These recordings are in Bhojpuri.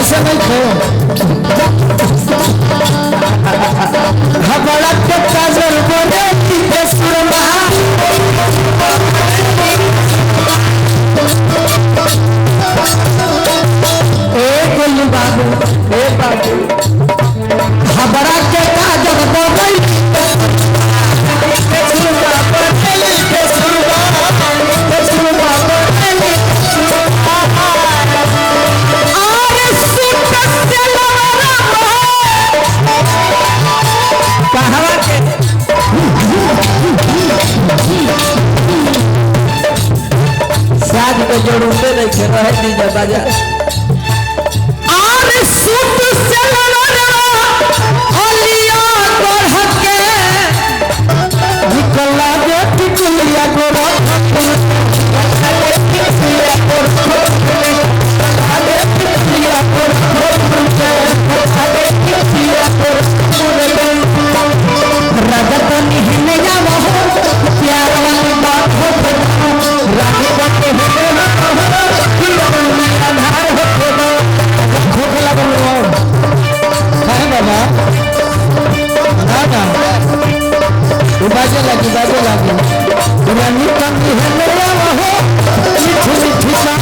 ऐसे नहीं थे हमारा के काजल बोले के सुरमा गोलू बाबू ए बाबू हमारा के काजल बोले शादी को जोड़ते रखे रहे दीजिए बाजा और सुत से अलिया बढ़ के निकला दे टिकुलिया गोरा बाजे लगी रानी कंदी है मेरा हो मिठी मिठी सा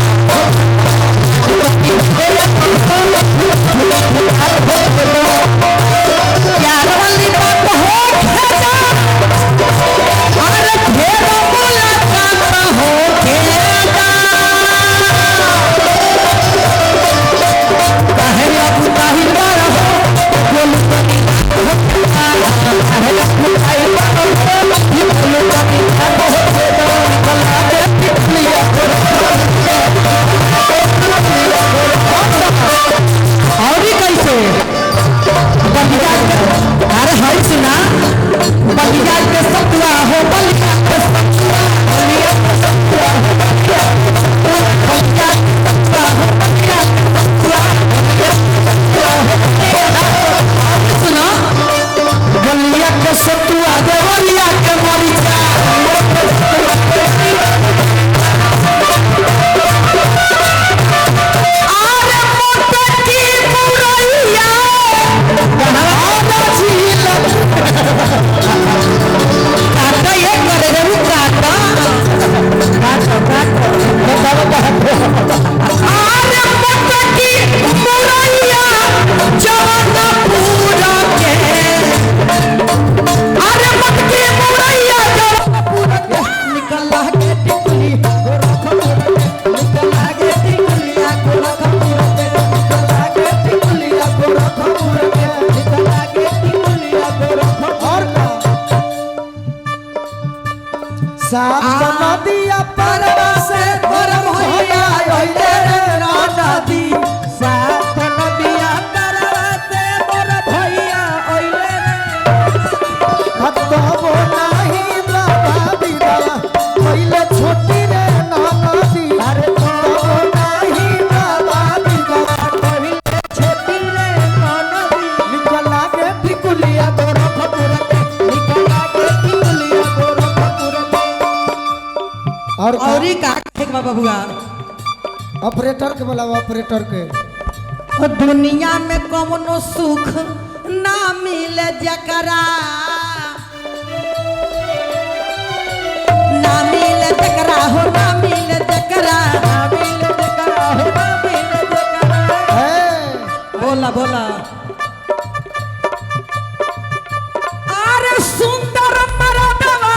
प्यार वाली बात हो खेजा अरे घेरा मुलाकात हो खेजा काहे अब काहे बार हो बोल साफ नदिया परवा से पर भैया ओइले रे नदी साफ नदिया परवा से पर भैया ओइले रे हतबो नाही बाबा बिना ओइले छोटी रे नदी अरे हतबो नाही बाबा बिना ओइले छोटी रे नदी निकला के टिकुलिया गोरा खपुर के निकला के टिकुलिया गोरा खपुर और का बाबा बुआ ऑपरेटर के बोला ऑपरेटर के दुनिया में कौनो सुख ना मिले जकरा ना मिले जकरा हो ना मिले जकरा ना मिले जकरा हो ना मिले जकरा बोला बोला अरे सुंदर मरदवा